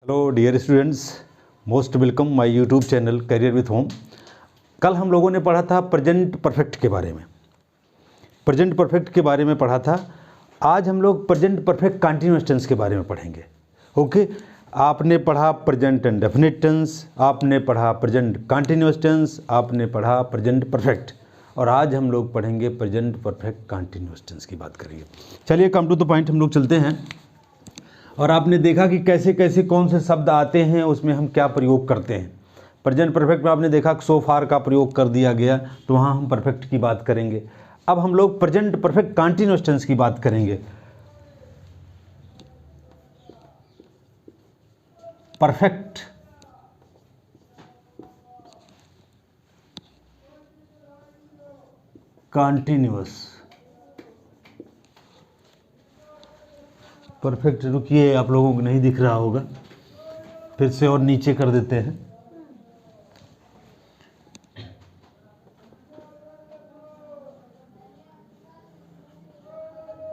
Hello dear students, most welcome my YouTube channel career with home. कल हम लोगों ने पढ़ा था प्रेजेंट परफेक्ट के बारे में। प्रेजेंट परफेक्ट के बारे में पढ़ा था। आज हम लोग प्रेजेंट परफेक्ट कंटीन्यूअस टेंस के बारे में पढ़ेंगे। ओके, आपने पढ़ा प्रेजेंट इंडेफिनिट टेंस, आपने पढ़ा प्रेजेंट कंटीन्यूअस टेंस, आपने पढ़ा प्रेजेंट परफेक्ट, और आज हम लोग पढ़ेंगे प्रेजेंट परफेक्ट कंटीन्यूअस टेंस की बात करेंगे। चलिए कम टू द पॉइंट हम लोग चलते हैं। और आपने देखा कि कैसे कैसे कौन से शब्द आते हैं, उसमें हम क्या प्रयोग करते हैं। प्रेजेंट परफेक्ट में आपने देखा सो फार का प्रयोग कर दिया गया, तो वहाँ हम परफेक्ट की बात करेंगे। अब हम लोग प्रेजेंट परफेक्ट कंटीन्यूअस टेंस की बात करेंगे। परफेक्ट कंटीन्यूअस परफेक्ट, रुकिए आप लोगों को नहीं दिख रहा होगा, फिर से और नीचे कर देते हैं।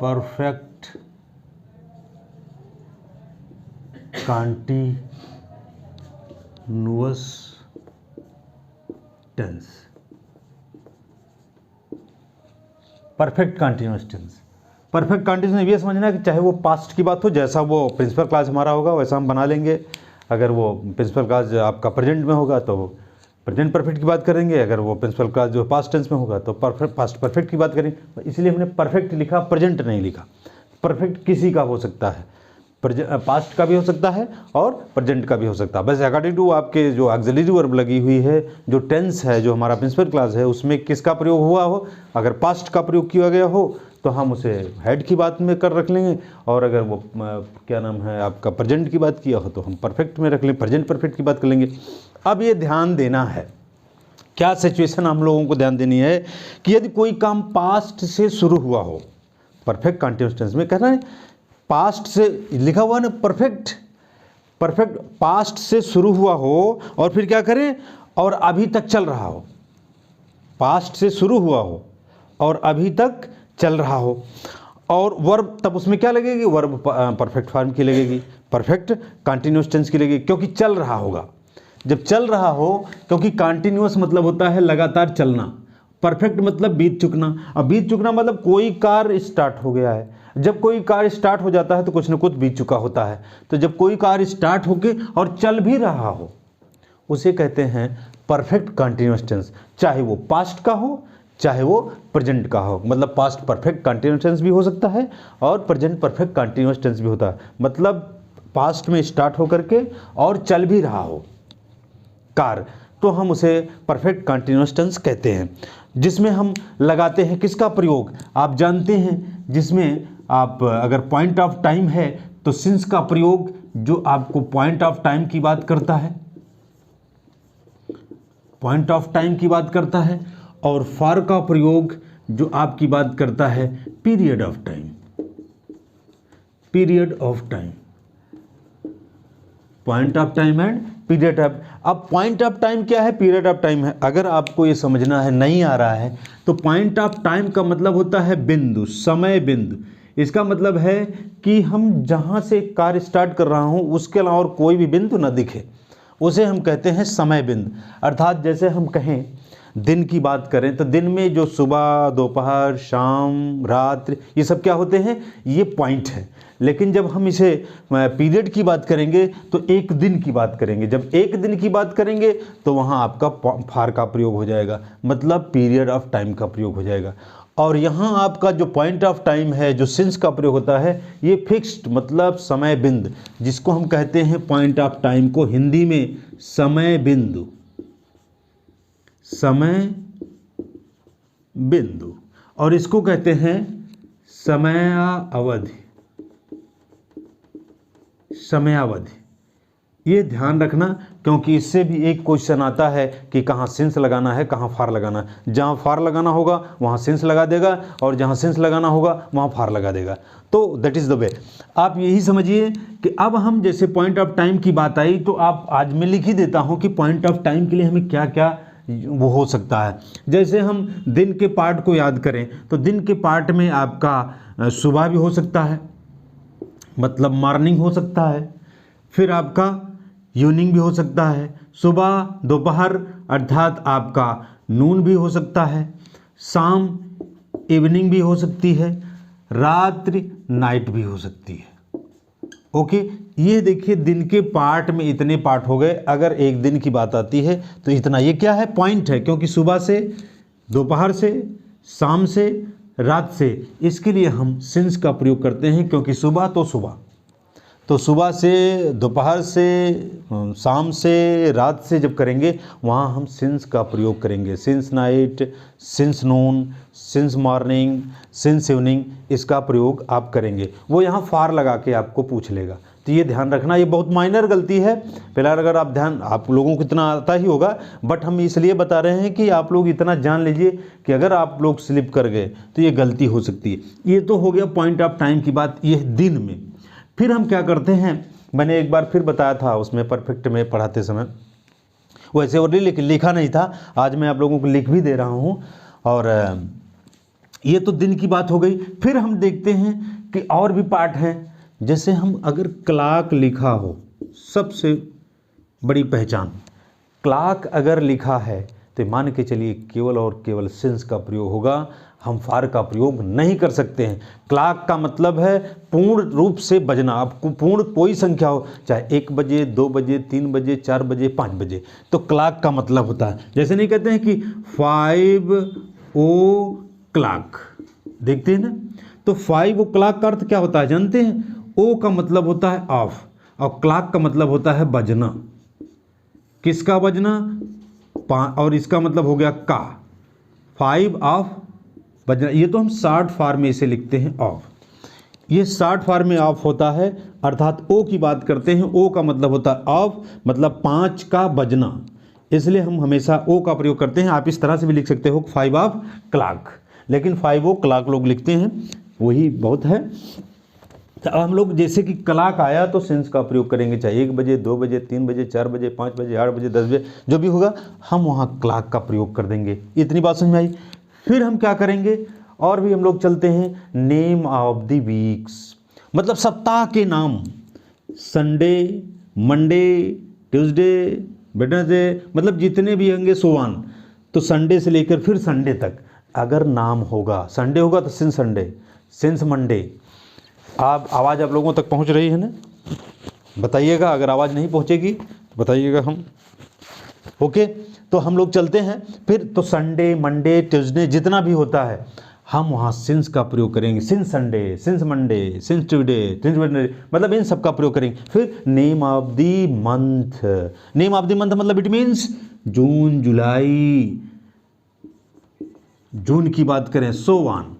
Perfect continuous tense. Perfect continuous tense. Perfect continuous ये समझना कि चाहे वो पास्ट की बात हो, जैसा वो प्रिंसिपल क्लास हमारा होगा वैसा हम बना लेंगे। अगर वो प्रिंसिपल क्लास आपका प्रेजेंट में होगा तो प्रेजेंट परफेक्ट की बात करेंगे, अगर वो प्रिंसिपल क्लास जो पास्ट टेंस में होगा तो पास्ट परफेक्ट की बात करेंगे। इसलिए हमने परफेक्ट लिखा, प्रेजेंट नहीं लिखा। परफेक्ट किसी का हो सकता है, पास्ट का भी हो सकता है और प्रेजेंट का भी हो सकता है। बस अकॉर्डिंग टू आपके जो ऑक्सिलरी वर्ब लगी हुई है, जो टेंस है, जो हमारा प्रिंसिपल क्लास है, उसमें किसका प्रयोग हुआ हो, अगर पास्ट का प्रयोग किया गया हो तो हम उसे हेड की बात में कर रख लेंगे, और अगर वो क्या नाम है आपका प्रेजेंट की बात किया हो तो हम परफेक्ट में रख लें, प्रेजेंट परफेक्ट की बात कर लेंगे। अब ये ध्यान देना है, क्या सिचुएशन हम लोगों को ध्यान देनी है कि यदि कोई काम पास्ट से शुरू हुआ हो, परफेक्ट कंटीन्यूअस टेंस में कहना है पास्ट से लिखा हुआ ना, परफेक्ट पास्ट से शुरू हुआ हो और फिर क्या करें, और अभी तक चल रहा हो। पास्ट से शुरू हुआ हो और अभी तक चल रहा हो, और वर्ब तब उसमें क्या लगेगी, वर्ब परफेक्ट फॉर्म की लगेगी, परफेक्ट कंटीन्यूअस टेंस की लगेगी, क्योंकि चल रहा होगा। जब चल रहा हो, क्योंकि कंटीन्यूअस मतलब होता है लगातार चलना, परफेक्ट मतलब बीत चुकना। अब बीत चुकना मतलब कोई कार्य स्टार्ट हो गया है। जब कोई कार्य स्टार्ट हो जाता है तो कुछ न कुछ बीत चुका होता है। तो जब कोई कार्य स्टार्ट होके और चल भी रहा हो, उसे कहते हैं परफेक्ट कंटीन्यूअस टेंस, चाहे वो पास्ट का हो चाहे वो प्रेजेंट का हो। मतलब पास्ट परफेक्ट कंटीन्यूअस टेंस भी हो सकता है और प्रेजेंट परफेक्ट कंटीन्यूअस टेंस भी होता है। मतलब पास्ट में स्टार्ट होकर के और चल भी रहा हो कार्य, तो हम उसे परफेक्ट कंटीन्यूअस टेंस कहते हैं। जिसमें हम लगाते हैं किसका प्रयोग, आप जानते हैं, जिसमें आप अगर पॉइंट ऑफ टाइम है तो सिंस का प्रयोग, जो आपको पॉइंट ऑफ टाइम की बात करता है, पॉइंट ऑफ टाइम की बात करता है, और फॉर का प्रयोग जो आपकी बात करता है period of time, period of time, point of time and period of. अब पॉइंट ऑफ टाइम क्या है, पीरियड ऑफ टाइम है। अगर आपको ये समझना है, नहीं आ रहा है, तो पॉइंट ऑफ टाइम का मतलब होता है बिंदु, समय बिंदु। इसका मतलब है कि हम जहाँ से कार्य स्टार्ट कर रहा हूँ उसके अलावा और कोई भी बिंदु न दिखे, उसे हम कहते हैं समय बिंदु। अर्थात जैसे हम कहें दिन की बात करें तो दिन में जो सुबह, दोपहर, शाम, रात्रि, ये सब क्या होते हैं, ये पॉइंट है। लेकिन जब हम इसे पीरियड की बात करेंगे तो एक दिन की बात करेंगे। जब एक दिन की बात करेंगे तो वहाँ आपका फार का प्रयोग हो जाएगा, मतलब पीरियड ऑफ टाइम का प्रयोग हो जाएगा। और यहाँ आपका जो पॉइंट ऑफ टाइम है, जो सिंस का प्रयोग होता है, ये फिक्स्ड मतलब समय बिंदु, जिसको हम कहते हैं पॉइंट ऑफ टाइम को हिंदी में समय बिंदु, समय बिंदु, और इसको कहते हैं समयावधि, समयावधि। ये ध्यान रखना, क्योंकि इससे भी एक क्वेश्चन आता है कि कहाँ सिंस लगाना है, कहाँ फार लगाना है। जहाँ फार लगाना होगा वहाँ सिंस लगा देगा, और जहाँ सिंस लगाना होगा वहाँ फार लगा देगा। तो दैट इज़ द वे। आप यही समझिए कि अब हम जैसे पॉइंट ऑफ टाइम की बात आई, तो आप आज मैं लिख ही देता हूँ कि पॉइंट ऑफ टाइम के लिए हमें क्या क्या वो हो सकता है। जैसे हम दिन के पार्ट को याद करें तो दिन के पार्ट में आपका सुबह भी हो सकता है, मतलब मॉर्निंग हो सकता है, फिर आपका इवनिंग भी हो सकता है, सुबह दोपहर अर्थात आपका नून भी हो सकता है, शाम इवनिंग भी हो सकती है, रात्रि नाइट भी हो सकती है। ओके, ये देखिए दिन के पार्ट में इतने पार्ट हो गए। अगर एक दिन की बात आती है तो इतना, ये क्या है, पॉइंट है, क्योंकि सुबह से, दोपहर से, शाम से, रात से, इसके लिए हम सिंस का प्रयोग करते हैं, क्योंकि सुबह तो सुबह से, दोपहर से, शाम से, रात से जब करेंगे वहाँ हम सिंस का प्रयोग करेंगे। सिंस नाइट, सिंस नून, सिंस मॉर्निंग, सिंस इवनिंग, इसका प्रयोग आप करेंगे। वो यहाँ फार लगा के आपको पूछ लेगा, तो ये ध्यान रखना। ये बहुत माइनर गलती है, फिलहाल अगर आप ध्यान, आप लोगों को इतना आता ही होगा, बट हम इसलिए बता रहे हैं कि आप लोग इतना जान लीजिए कि अगर आप लोग स्लिप कर गए तो ये गलती हो सकती है। ये तो हो गया पॉइंट ऑफ टाइम की बात, ये दिन में। फिर हम क्या करते हैं, मैंने एक बार फिर बताया था उसमें परफेक्ट में पढ़ाते समय, वैसे और लिखा नहीं था, आज मैं आप लोगों को लिख भी दे रहा हूँ। और ये तो दिन की बात हो गई। फिर हम देखते हैं कि और भी पार्ट हैं, जैसे हम अगर क्लॉक लिखा हो, सबसे बड़ी पहचान, क्लॉक अगर लिखा है तो मान के चलिए केवल और केवल सिंस का प्रयोग होगा, हम फार का प्रयोग नहीं कर सकते हैं। क्लॉक का मतलब है पूर्ण रूप से बजना, आपको पूर्ण कोई संख्या हो, चाहे 1 बजे, 2 बजे, 3 बजे, 4 बजे, 5 बजे, तो क्लॉक का मतलब होता है। जैसे नहीं कहते हैं कि 5 o'clock, देखते हैं ना, तो 5 o'clock का अर्थ क्या होता है जानते हैं? ओ का मतलब होता है ऑफ, और क्लॉक का मतलब होता है बजना। किसका बजना? और इसका मतलब हो गया का, 5 ऑफ बजना। ये तो हम शॉर्ट फॉर्म में इसे लिखते हैं ऑफ, ये शॉर्ट फॉर्म में ऑफ होता है, अर्थात ओ की बात करते हैं, ओ का मतलब होता है ऑफ, मतलब 5 का बजना, इसलिए हम हमेशा ओ का प्रयोग करते हैं। आप इस तरह से भी लिख सकते हो 5 ऑफ क्लॉक, लेकिन 5 o'clock लोग लिखते हैं, वही बहुत है। तो अब हम लोग जैसे कि क्लॉक आया तो सिंस का प्रयोग करेंगे, चाहे 1 बजे, 2 बजे, 3 बजे, 4 बजे, 5 बजे, 8 बजे, 10 बजे, जो भी होगा हम वहाँ क्लॉक का प्रयोग कर देंगे। इतनी बात समझ में आई। फिर हम क्या करेंगे, और भी हम लोग चलते हैं, नेम ऑफ द वीक्स, मतलब सप्ताह के नाम, संडे, मंडे, ट्यूसडे, वेडनेसडे, मतलब जितने भी होंगे सोवान, तो संडे से लेकर फिर संडे तक अगर नाम होगा, संडे होगा तो सिंस संडे, सिंस मंडे। आप आवाज़ आप लोगों तक पहुंच रही है ना? बताइएगा, अगर आवाज़ नहीं पहुंचेगी तो बताइएगा हम। ओके, तो हम लोग चलते हैं फिर, तो संडे, मंडे, ट्यूसडे, जितना भी होता है हम वहाँ सिंस का प्रयोग करेंगे। Since Sunday, since Monday, since Tuesday, since Wednesday, मतलब इन सब का प्रयोग करेंगे। फिर name of the month, name of the month मतलब इट मीन्स जून, जुलाई, जून की बात करें, सो ऑन,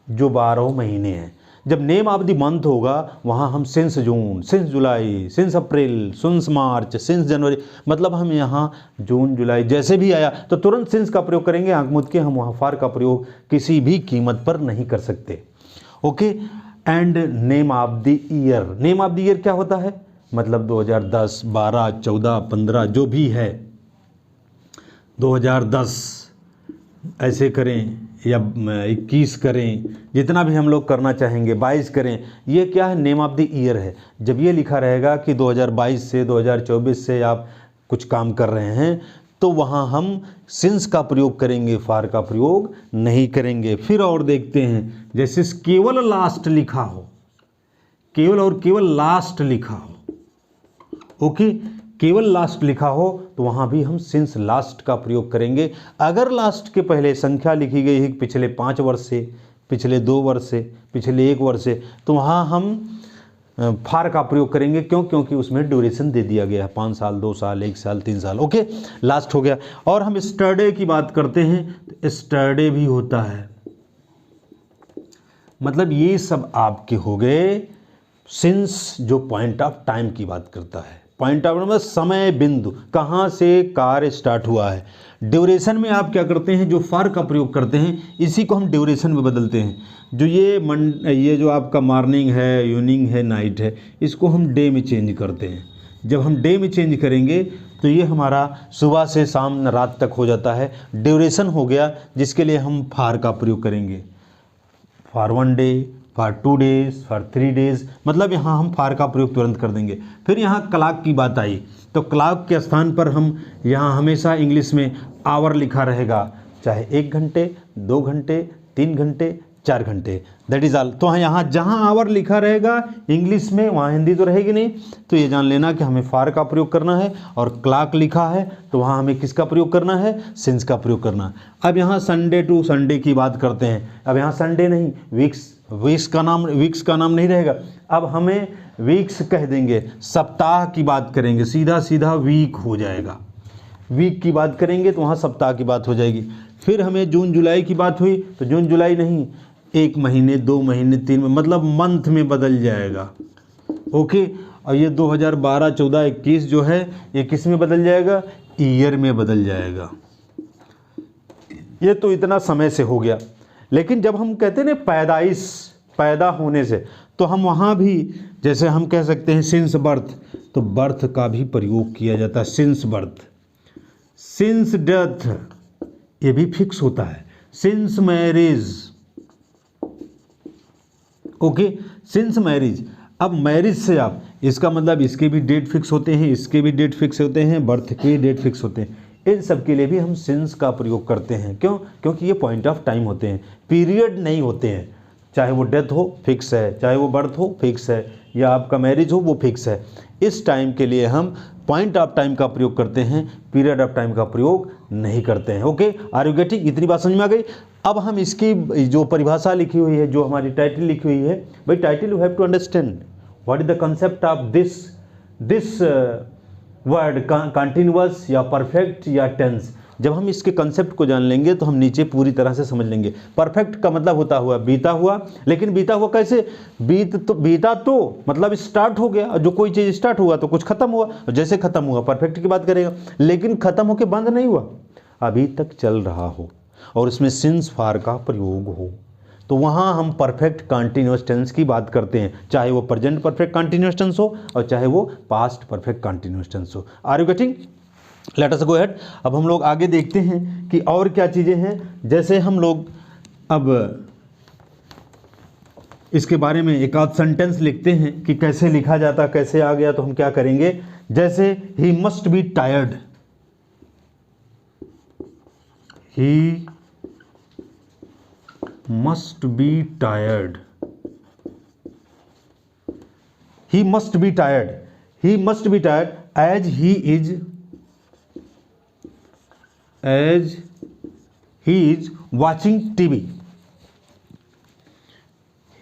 जो 12 महीने हैं। जब नेम ऑफ द मंथ होगा वहाँ हम सिंस जून, सिंस जुलाई, सिंस अप्रैल, सिंस मार्च, सिंस जनवरी, मतलब हम यहाँ जून, जुलाई जैसे भी आया तो तुरंत सिंस का प्रयोग करेंगे, आंख मूंद के। हम वहाँ फार का प्रयोग किसी भी कीमत पर नहीं कर सकते। Okay, and name of the year, name of the year क्या होता है, मतलब 2010, 12, 14, 15 जो भी है, 2010 ऐसे करें या 21 करें, जितना भी हम लोग करना चाहेंगे, 22 करें, ये क्या है, नेम ऑफ द ईयर है। जब ये लिखा रहेगा कि 2022 से 2024 से आप कुछ काम कर रहे हैं तो वहाँ हम सिंस का प्रयोग करेंगे, फार का प्रयोग नहीं करेंगे। फिर और देखते हैं, जैसे केवल लास्ट लिखा हो, केवल और केवल लास्ट लिखा हो, ओके, केवल लास्ट लिखा हो तो वहाँ भी हम सिंस लास्ट का प्रयोग करेंगे। अगर लास्ट के पहले संख्या लिखी गई है पिछले 5 वर्ष से, पिछले 2 वर्ष से, पिछले 1 वर्ष से, तो वहाँ हम फार का प्रयोग करेंगे। क्यों? क्योंकि उसमें ड्यूरेशन दे दिया गया है, 5 साल, 2 साल, 1 साल, 3 साल। ओके, लास्ट हो गया। और हम स्टरडे की बात करते हैं तो स्टरडे भी होता है, मतलब ये सब आपके हो गए सिंस, जो पॉइंट ऑफ टाइम की बात करता है। पॉइंट ऑफ मतलब समय बिंदु, कहाँ से कार्य स्टार्ट हुआ है। ड्यूरेशन में आप क्या करते हैं, जो फार का प्रयोग करते हैं इसी को हम ड्यूरेशन में बदलते हैं। जो ये जो आपका मॉर्निंग है, इवनिंग है, नाइट है, इसको हम डे में चेंज करते हैं। जब हम डे में चेंज करेंगे तो ये हमारा सुबह से शाम रात तक हो जाता है, ड्यूरेशन हो गया, जिसके लिए हम फार का प्रयोग करेंगे। For 1 day, for 2 days, for 3 days, मतलब यहाँ हम फार का प्रयोग तुरंत कर देंगे। फिर यहाँ क्लॉक की बात आई, तो क्लॉक के स्थान पर हम यहाँ हमेशा इंग्लिश में आवर लिखा रहेगा, चाहे 1 घंटे, 2 घंटे, 3 घंटे, 4 घंटे, दैट इज़ ऑल। तो यहाँ जहाँ आवर लिखा रहेगा इंग्लिश में, वहाँ हिंदी तो रहेगी नहीं, तो ये जान लेना कि हमें फार का प्रयोग करना है। और क्लॉक लिखा है तो वहाँ हमें किसका प्रयोग करना है, सिंस का प्रयोग करना है। अब यहाँ संडे टू संडे की बात करते हैं। अब यहाँ संडे नहीं, वीक्स का नाम नहीं रहेगा, अब हमें वीक्स कह देंगे, सप्ताह की बात करेंगे, सीधा सीधा वीक हो जाएगा। वीक की बात करेंगे तो वहाँ सप्ताह की बात हो जाएगी। फिर हमें जून जुलाई की बात हुई तो जून जुलाई नहीं, 1 महीने, 2 महीने, 3 महीने, मतलब मंथ में बदल जाएगा। ओके, और ये 2012, 14, 21 जो है ये किस में बदल जाएगा, ईयर में बदल जाएगा। ये तो इतना समय से हो गया। लेकिन जब हम कहते हैं ना पैदाइश, पैदा होने से, तो हम वहाँ भी जैसे हम कह सकते हैं सिंस बर्थ, तो बर्थ का भी प्रयोग किया जाता है, सिंस बर्थ। सिंस डेथ ये भी फिक्स होता है। Since marriage, okay, since marriage. अब मैरिज से आप, इसका मतलब इसके भी डेट फिक्स होते हैं, इसके भी डेट फिक्स होते हैं, बर्थ के डेट फिक्स होते हैं। इन सब के लिए भी हम सिंस का प्रयोग करते हैं। क्यों? क्योंकि ये पॉइंट ऑफ टाइम होते हैं, पीरियड नहीं होते हैं। चाहे वो डेथ हो फिक्स है, चाहे वो बर्थ हो फिक्स है, या आपका मैरिज हो वो फिक्स है। इस टाइम के लिए हम पॉइंट ऑफ टाइम का प्रयोग करते हैं, पीरियड ऑफ टाइम का प्रयोग नहीं करते हैं। Okay, are you getting? इतनी बात समझ में आ गई। अब हम इसकी जो परिभाषा लिखी हुई है, जो हमारी टाइटल लिखी हुई है, भाई title you have to understand what is the concept of this word, continuous या परफेक्ट या टेंस। जब हम इसके कंसेप्ट को जान लेंगे तो हम नीचे पूरी तरह से समझ लेंगे। परफेक्ट का मतलब होता हुआ बीता हुआ, लेकिन बीता हुआ कैसे? बीता तो मतलब स्टार्ट हो गया, जो कोई चीज़ स्टार्ट हुआ तो कुछ खत्म हुआ, जैसे खत्म हुआ परफेक्ट की बात करेगा। लेकिन खत्म होकर बंद नहीं हुआ, अभी तक चल रहा हो और इसमें सिंस फार का प्रयोग हो, तो वहाँ हम परफेक्ट कंटिन्यूअस टेंस की बात करते हैं, चाहे वो प्रेजेंट परफेक्ट कंटिन्यूअस टेंस हो और चाहे वो पास्ट परफेक्ट कंटिन्यूअस टेंस हो। Are you getting? Let us go ahead. अब हम लोग आगे देखते हैं कि और क्या चीज़ें हैं। जैसे हम लोग अब इसके बारे में एक आध सेंटेंस लिखते हैं कि कैसे लिखा जाता, कैसे आ गया, तो हम क्या करेंगे। जैसे ही must be tired, he must be tired, he must be tired, he must be tired as he is watching TV,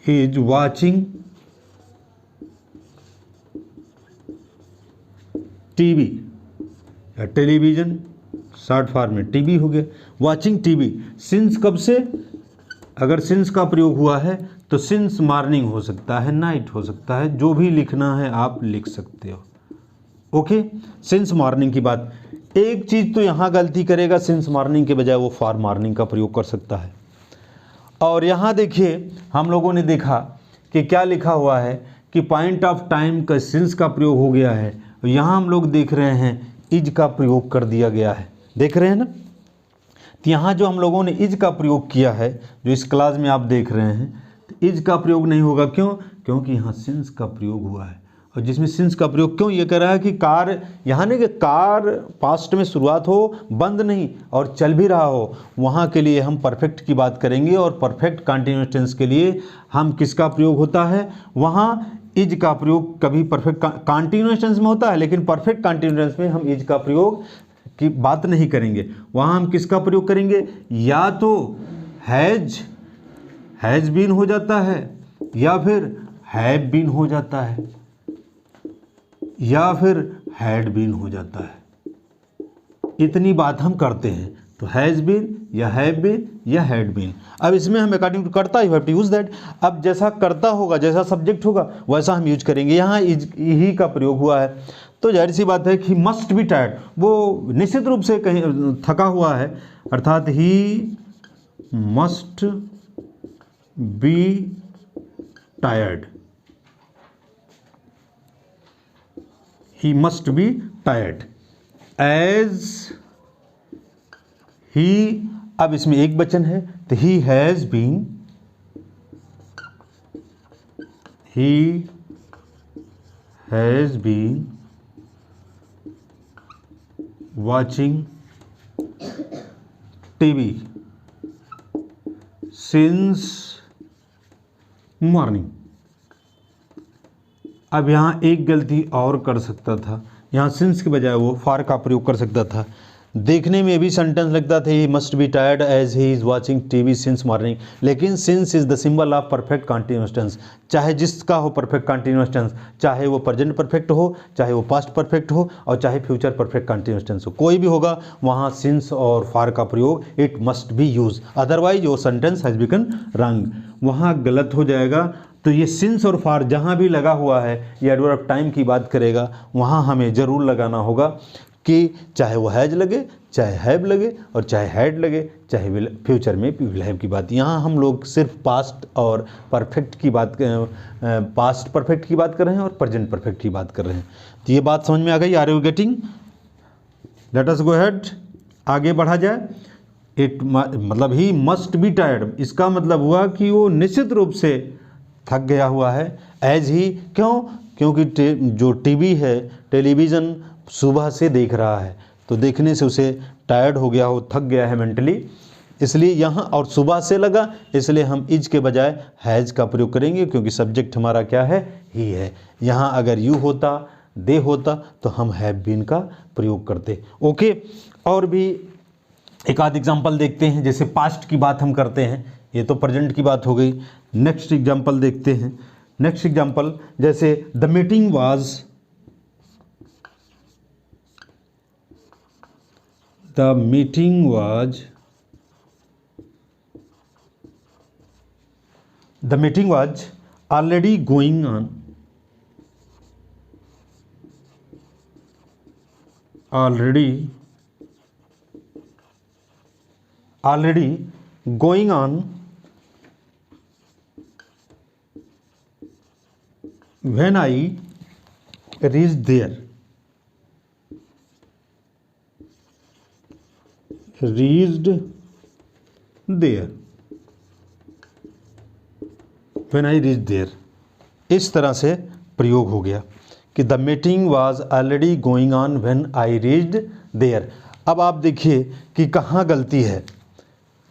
he is watching TV या टेलीविजन, शॉर्ट फॉर्म में टीवी हो गया, वाचिंग टीवी। सिंस कब से? अगर since का प्रयोग हुआ है तो सिंस मॉर्निंग हो सकता है, नाइट हो सकता है, जो भी लिखना है आप लिख सकते हो। ओके, सिंस मॉर्निंग की बात। एक चीज़ तो यहाँ गलती करेगा, सिंस मॉर्निंग के बजाय वो फॉर मॉर्निंग का प्रयोग कर सकता है। और यहाँ देखिए हम लोगों ने देखा कि क्या लिखा हुआ है कि पॉइंट ऑफ टाइम का सिंस का प्रयोग हो गया है। यहाँ हम लोग देख रहे हैं इज का प्रयोग कर दिया गया है, देख रहे हैं ना। तो यहाँ जो हम लोगों ने इज का प्रयोग किया है, जो इस क्लास में आप देख रहे हैं, तो इज का प्रयोग नहीं होगा। क्यों? क्योंकि यहाँ सिंस का प्रयोग हुआ है। और जिसमें सिंस का प्रयोग क्यों ये कह रहा है कि कार, यहाँ नहीं कि कार पास्ट में शुरुआत हो, बंद नहीं, और चल भी रहा हो, वहाँ के लिए हम परफेक्ट की बात करेंगे। और परफेक्ट कंटिन्यूअस टेंस के लिए हम किसका प्रयोग होता है? वहाँ इज का प्रयोग कभी परफेक्ट कंटिन्यूअस टेंस में होता है, लेकिन परफेक्ट कंटिन्यूअस टेंस में हम इज का प्रयोग की बात नहीं करेंगे। वहाँ हम किसका प्रयोग करेंगे? या तो हैज़ बीन हो जाता है, या फिर हैव बीन हो जाता है, या फिर हैड बीन हो जाता है। इतनी बात हम करते हैं। तो हैज़ बीन या हैव बीन या हैड बीन। अब इसमें हम अकॉर्डिंग टू करता you have to use that. अब जैसा करता होगा, जैसा सब्जेक्ट होगा, वैसा हम यूज करेंगे। यहाँ ही का प्रयोग हुआ है तो जाहिर सी बात है कि मस्ट बी टायर्ड, वो निश्चित रूप से कहीं थका हुआ है, अर्थात he must be tired, he must be tired as he. अब इसमें एक वचन है तो he has been he has been watching TV since morning। अब यहाँ एक गलती और कर सकता था, यहाँ सिंस के बजाय वो फॉर का प्रयोग कर सकता था। देखने में भी सेंटेंस लगता था he must be tired as he is watching TV since morning, लेकिन since is the symbol of perfect continuous tense. चाहे जिसका हो परफेक्ट कंटिन्यूअस टेंस, चाहे वो प्रेजेंट परफेक्ट हो, चाहे वो पास्ट परफेक्ट हो, और चाहे फ्यूचर परफेक्ट कंटिन्यूअस टेंस हो, कोई भी होगा वहाँ सिंस और फॉर का प्रयोग it must be use, otherwise वो सेंटेंस हैज़ बिकम रॉन्ग, वहाँ गलत हो जाएगा। तो ये सिंस और फॉर जहाँ भी लगा हुआ है ये एडवर्ब ऑफ टाइम की बात करेगा, वहाँ हमें ज़रूर लगाना होगा कि चाहे वो हैज लगे, चाहे हैव लगे, और चाहे हैड लगे, चाहे विल, फ्यूचर में विल हैव की बात। यहाँ हम लोग सिर्फ पास्ट और परफेक्ट की बात, पास्ट परफेक्ट की बात कर रहे हैं और प्रेजेंट परफेक्ट की बात कर रहे हैं। तो ये बात समझ में आ गई? Are you getting? Let us go ahead, आगे बढ़ा जाए। इट मतलब ही मस्ट बी टायर्ड, इसका मतलब हुआ कि वो निश्चित रूप से थक गया हुआ है। एज ही, क्यों? क्योंकि जो टीवी है, टेलीविज़न सुबह से देख रहा है, तो देखने से उसे टायर्ड हो गया हो, थक गया है मेंटली, इसलिए यहाँ, और सुबह से लगा, इसलिए हम इज के बजाय हैज़ का प्रयोग करेंगे, क्योंकि सब्जेक्ट हमारा क्या है? ही है। यहाँ अगर यू होता, दे होता, तो हम हैव बीन का प्रयोग करते। ओके, और भी एक आध एग्जाम्पल देखते हैं। जैसे पास्ट की बात हम करते हैं, ये तो प्रेजेंट की बात हो गई। नेक्स्ट एग्जाम्पल देखते हैं। नेक्स्ट एग्जाम्पल जैसे the meeting was, the meeting was, the meeting was already going on, already going on when I reached there, reached there, when I reached there, इस तरह से प्रयोग हो गया कि the meeting was already going on when I reached there. अब आप देखिए कि कहाँ गलती है।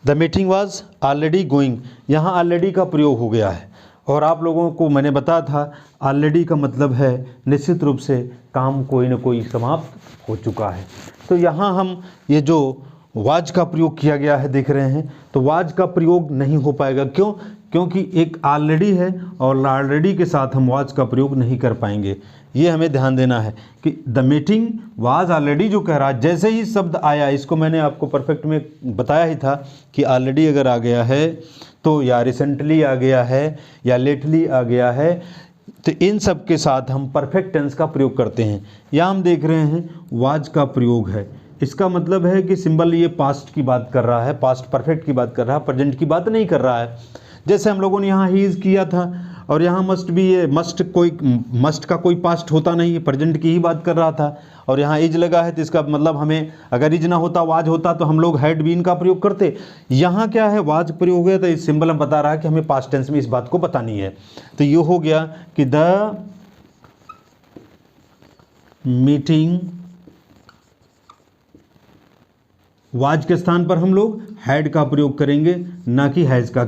The meeting was already going, यहाँ ऑलरेडी का प्रयोग हो गया है, और आप लोगों को मैंने बताया था ऑलरेडी का मतलब है निश्चित रूप से काम कोई न कोई समाप्त हो चुका है। तो यहाँ हम ये जो वाज का प्रयोग किया गया है देख रहे हैं, तो वाज का प्रयोग नहीं हो पाएगा। क्यों? क्योंकि एक ऑलरेडी है और ऑलरेडी के साथ हम वाज का प्रयोग नहीं कर पाएंगे। ये हमें ध्यान देना है कि द मीटिंग वाज ऑलरेडी जो कह रहा है, जैसे ही शब्द आया, इसको मैंने आपको परफेक्ट में बताया ही था कि ऑलरेडी अगर आ गया है तो या रिसेंटली आ गया है या लेटली आ गया है, तो इन सब के साथ हम परफेक्ट टेंस का प्रयोग करते हैं। यहाँ हम देख रहे हैं वाज का प्रयोग है, इसका मतलब है कि सिंबल ये पास्ट की बात कर रहा है, पास्ट परफेक्ट की बात कर रहा है, प्रेजेंट की बात नहीं कर रहा है। जैसे हम लोगों ने यहाँ ही इज़ किया था, और यहाँ मस्ट भी, ये मस्ट का कोई पास्ट होता नहीं है, प्रेजेंट की ही बात कर रहा था, और यहाँ इज लगा है, तो इसका मतलब हमें अगर इज ना होता, वाज होता, तो हम लोग हैड बीन का प्रयोग करते। यहाँ क्या है, वाज प्रयोग हो गया, तो इस सिंबल हम बता रहा है कि हमें पास्ट टेंस में इस बात को बतानी है। तो ये हो गया कि द मीटिंग, वाज के स्थान पर हम लोग हैड का प्रयोग करेंगे, ना कि हैज़ का।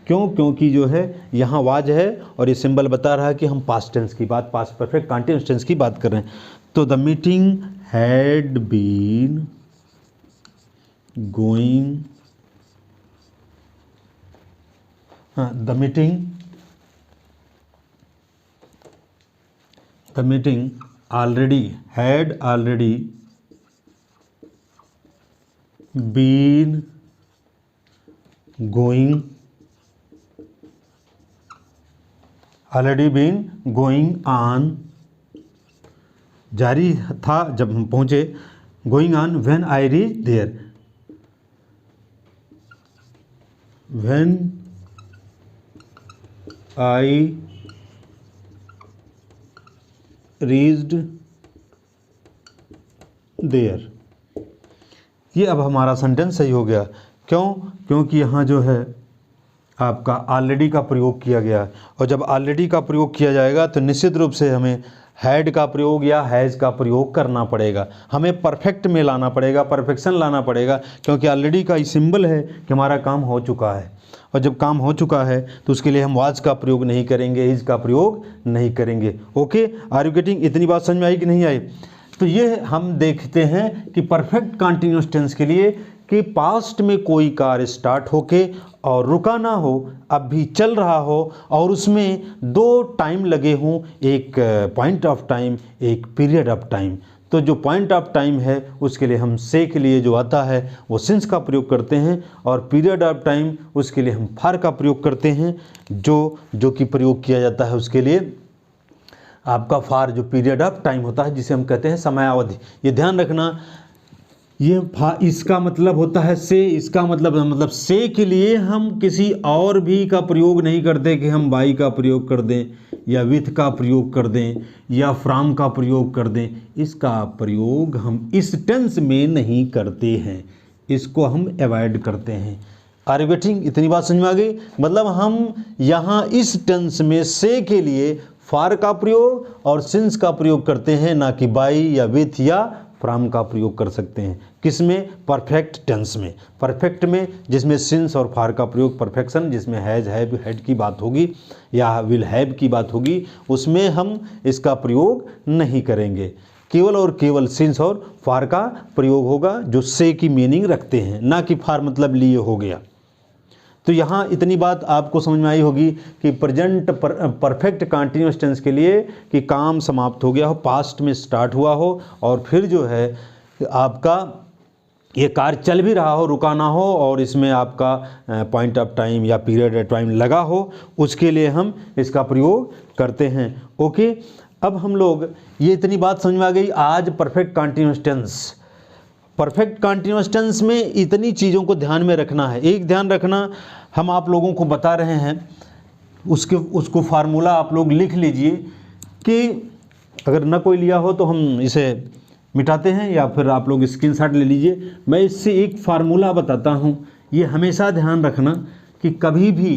क्योंकि जो है यहाँ वाज है और ये सिंबल बता रहा है कि हम पास्ट टेंस की बात, पास्ट परफेक्ट कंटिन्यूअस टेंस की बात कर रहे हैं। तो the meeting had been going, the meeting had already been going, on, जारी था जब हम पहुँचे, going on when I reach there, when I reached there. ये अब हमारा सेंटेंस सही हो गया। क्योंकि यहाँ जो है आपका ऑलरेडी का प्रयोग किया गया, और जब ऑलरेडी का प्रयोग किया जाएगा तो निश्चित रूप से हमें हैड का प्रयोग या हैज़ का प्रयोग करना पड़ेगा। हमें परफेक्ट में लाना पड़ेगा, परफेक्शन लाना पड़ेगा, क्योंकि ऑलरेडी का ये सिंबल है कि हमारा काम हो चुका है। और जब काम हो चुका है तो उसके लिए हम वाज का प्रयोग नहीं करेंगे, इज का प्रयोग नहीं करेंगे। Okay, are you getting? इतनी बात समझ में आई कि नहीं आई? तो ये हम देखते हैं कि परफेक्ट कंटिन्यूअस टेंस के लिए कि पास्ट में कोई कार्य स्टार्ट होके और रुका ना हो, अब भी चल रहा हो, और उसमें दो टाइम लगे हों, एक पॉइंट ऑफ टाइम, एक पीरियड ऑफ टाइम। तो जो पॉइंट ऑफ टाइम है उसके लिए हम से के लिए जो आता है वो सिंस का प्रयोग करते हैं, और पीरियड ऑफ टाइम उसके लिए हम फार का प्रयोग करते हैं। जो कि प्रयोग किया जाता है उसके लिए आपका फार जो पीरियड ऑफ टाइम होता है, जिसे हम कहते हैं समयावधि। ये ध्यान रखना, ये इसका मतलब होता है से, इसका मतलब से के लिए हम किसी और भी का प्रयोग नहीं करते कि हम बाई का प्रयोग कर दें या विथ का प्रयोग कर दें या फ्रॉम का प्रयोग कर दें। इसका प्रयोग हम इस टेंस में नहीं करते हैं, इसको हम अवॉइड करते हैं। Are you getting? इतनी बात समझ में आ गई? मतलब हम यहाँ इस टेंस में से के लिए फार का प्रयोग और सिंस का प्रयोग करते हैं, ना कि बाई या विथ या फ्रॉम का प्रयोग कर सकते हैं। किसमें? परफेक्ट टेंस में। परफेक्ट में जिसमें सिंस और फार का प्रयोग, परफेक्शन जिसमें हैज, हैव, हैड की बात होगी या विल हैव की बात होगी, उसमें हम इसका प्रयोग नहीं करेंगे। केवल और केवल सिंस और फार का प्रयोग होगा जो से की मीनिंग रखते हैं, ना कि फार मतलब लिए हो गया। तो यहाँ इतनी बात आपको समझ में आई होगी कि प्रेजेंट परफेक्ट कंटिन्यूअस टेंस के लिए कि काम समाप्त हो गया हो, पास्ट में स्टार्ट हुआ हो, और फिर जो है आपका ये कार्य चल भी रहा हो, रुका ना हो, और इसमें आपका पॉइंट ऑफ टाइम या पीरियड ऑफ टाइम लगा हो, उसके लिए हम इसका प्रयोग करते हैं। ओके, अब हम लोग ये इतनी बात समझ में आ गई आज perfect continuous tense. Perfect continuous tense में इतनी चीज़ों को ध्यान में रखना है। एक ध्यान रखना, हम आप लोगों को बता रहे हैं, उसको फार्मूला आप लोग लिख लीजिए कि अगर न कोई लिया हो तो हम इसे मिटाते हैं, या फिर आप लोग स्क्रीनशॉट ले लीजिए। मैं इससे एक फार्मूला बताता हूँ, ये हमेशा ध्यान रखना कि कभी भी,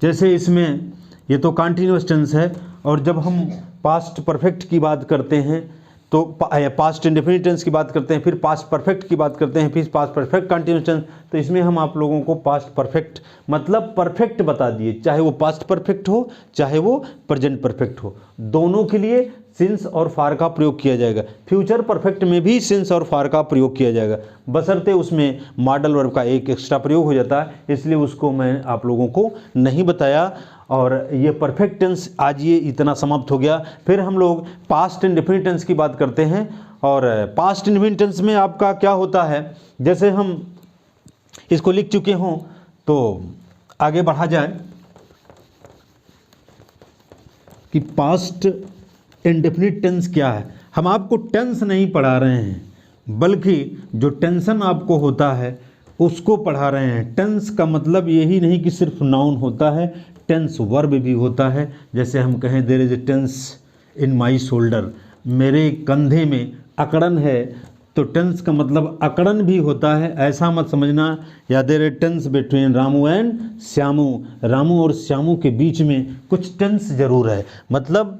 जैसे इसमें ये तो कंटिन्यूअस टेंस है, और जब हम पास्ट परफेक्ट की बात करते हैं तो पास्ट इंडेफिनिट टेंस की बात करते हैं, फिर पास्ट परफेक्ट की बात करते हैं, फिर पास्ट परफेक्ट कंटिन्यूअस टेंस, तो इसमें हम आप लोगों को पास्ट परफेक्ट मतलब परफेक्ट बता दिए, चाहे वो पास्ट परफेक्ट हो चाहे वो प्रेजेंट परफेक्ट हो, दोनों के लिए सिंस और फार का प्रयोग किया जाएगा। फ्यूचर परफेक्ट में भी सिंस और फार का प्रयोग किया जाएगा, बशर्ते उसमें मॉडल वर्ब का एक एक्स्ट्रा प्रयोग हो जाता है, इसलिए उसको मैं आप लोगों को नहीं बताया। और ये परफेक्ट टेंस आज ये इतना समाप्त हो गया। फिर हम लोग पास्ट इंडेफिनिट टेंस की बात करते हैं, और पास्ट इंडेफिनिट टेंस में आपका क्या होता है, जैसे हम इसको लिख चुके हों तो आगे बढ़ा जाए कि पास्ट इंडेफिनिट टेंस क्या है। हम आपको टेंस नहीं पढ़ा रहे हैं, बल्कि जो टेंशन आपको होता है उसको पढ़ा रहे हैं। टेंस का मतलब यही नहीं कि सिर्फ नाउन होता है, टेंस वर्ब भी होता है। जैसे हम कहें there is a tense in my shoulder, मेरे कंधे में अकड़न है, तो टेंस का मतलब अकड़न भी होता है, ऐसा मत समझना। या there is tense between Ramu and Shyamu, Ramu और श्यामू के बीच में कुछ टेंस जरूर है, मतलब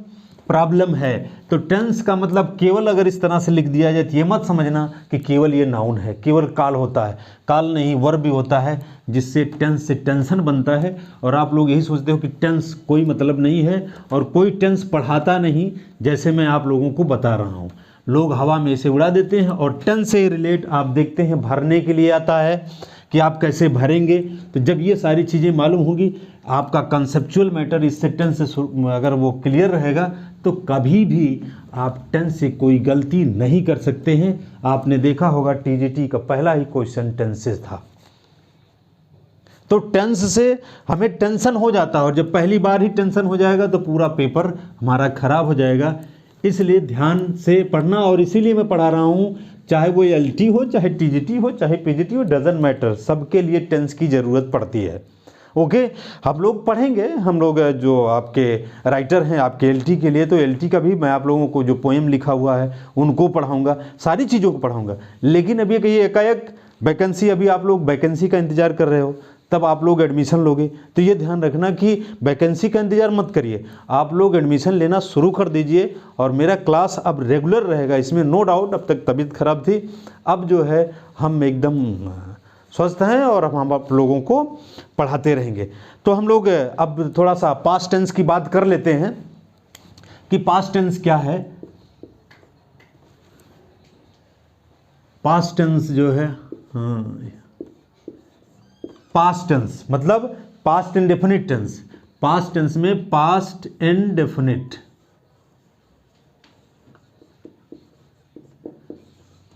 प्रॉब्लम है। तो टेंस का मतलब केवल अगर इस तरह से लिख दिया जाए तो ये मत समझना कि केवल ये नाउन है, केवल काल होता है, काल नहीं वर्ब भी होता है, जिससे टेंस से टेंशन बनता है। और आप लोग यही सोचते हो कि टेंस कोई मतलब नहीं है और कोई टेंस पढ़ाता नहीं, जैसे मैं आप लोगों को बता रहा हूँ, लोग हवा में इसे उड़ा देते हैं। और टेंस से रिलेट आप देखते हैं भरने के लिए आता है कि आप कैसे भरेंगे। तो जब ये सारी चीज़ें मालूम होगी, आपका कंसेप्चुअल मैटर इस टेंस से अगर वो क्लियर रहेगा, तो कभी भी आप टेंस से कोई गलती नहीं कर सकते हैं। आपने देखा होगा टीजीटी का पहला ही क्वेश्चन टेंस से था, तो टेंस से हमें टेंशन हो जाता है, और जब पहली बार ही टेंशन हो जाएगा तो पूरा पेपर हमारा खराब हो जाएगा। इसलिए ध्यान से पढ़ना, और इसीलिए मैं पढ़ा रहा हूँ, चाहे वो एलटी हो, चाहे टीजीटी हो, चाहे पीजीटी हो, डजंट मैटर, सबके लिए टेंस की ज़रूरत पड़ती है। ओके, हम लोग पढ़ेंगे, हम लोग जो आपके राइटर हैं आपके एलटी के लिए, तो एलटी का भी मैं आप लोगों को जो पोएम लिखा हुआ है उनको पढ़ाऊँगा, सारी चीज़ों को पढ़ाऊँगा। लेकिन अभी कहिए एकाएक वैकेंसी, अभी आप लोग वैकेंसी का इंतज़ार कर रहे हो, तब आप लोग एडमिशन लोगे। तो ये ध्यान रखना कि वैकेंसी का इंतज़ार मत करिए, आप लोग एडमिशन लेना शुरू कर दीजिए। और मेरा क्लास अब रेगुलर रहेगा, इसमें नो डाउट। अब तक तबीयत खराब थी, अब जो है हम एकदम स्वस्थ हैं और हम आप लोगों को पढ़ाते रहेंगे। तो हम लोग अब थोड़ा सा पास्ट टेंस की बात कर लेते हैं कि पास्ट टेंस क्या है। पास्ट टेंस जो है, पास्ट टेंस मतलब past indefinite tense. Past tense में पास्ट इंडेफिनिट,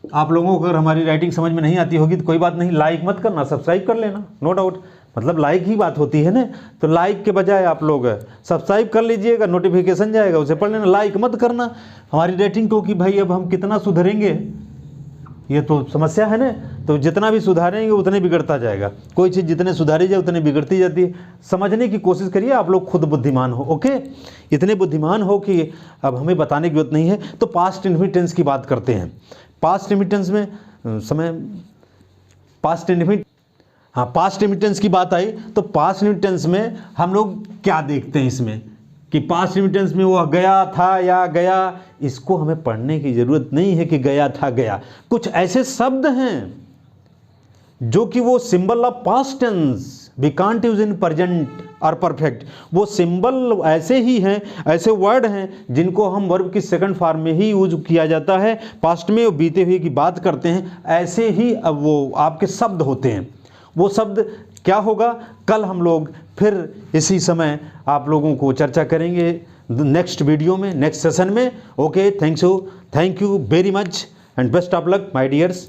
आप लोगों को अगर हमारी राइटिंग समझ में नहीं आती होगी तो कोई बात नहीं, लाइक मत करना, सब्सक्राइब कर लेना, नो डाउट। मतलब लाइक ही बात होती है ना, तो लाइक के बजाय आप लोग सब्सक्राइब कर लीजिएगा, नोटिफिकेशन जाएगा उसे पढ़ लेना, लाइक मत करना हमारी रेटिंग को कि भाई अब हम कितना सुधरेंगे, ये तो समस्या है ना। तो जितना भी सुधारेंगे उतने बिगड़ता जाएगा, कोई चीज़ जितने सुधारी जाए उतनी बिगड़ती जाती है। समझने की कोशिश करिए, आप लोग खुद बुद्धिमान हो, ओके, इतने बुद्धिमान हो कि अब हमें बताने की जरूरत नहीं है। तो पास्ट इंडेफिनिट टेंस की बात करते हैं। पास्ट इंडेफिनिट टेंस में समय, पास्ट इंडेफिनिट, हाँ पास्ट इंडेफिनिट टेंस की बात आई तो पास्ट इंडेफिनिट टेंस में हम लोग क्या देखते हैं इसमें कि पास्ट इंडेफिनिट टेंस में वो गया था या गया, इसको हमें पढ़ने की ज़रूरत नहीं है कि गया था गया। कुछ ऐसे शब्द हैं जो कि वो symbol of past tense we can't use in present और परफेक्ट, वो सिंबल ऐसे ही हैं, ऐसे वर्ड हैं जिनको हम वर्ब की सेकंड फॉर्म में ही यूज किया जाता है, पास्ट में वो बीते हुए की बात करते हैं, ऐसे ही अब वो आपके शब्द होते हैं। वो शब्द क्या होगा, कल हम लोग फिर इसी समय आप लोगों को चर्चा करेंगे नेक्स्ट वीडियो में, नेक्स्ट सेशन में। Okay, thank you very much and best of luck my dears.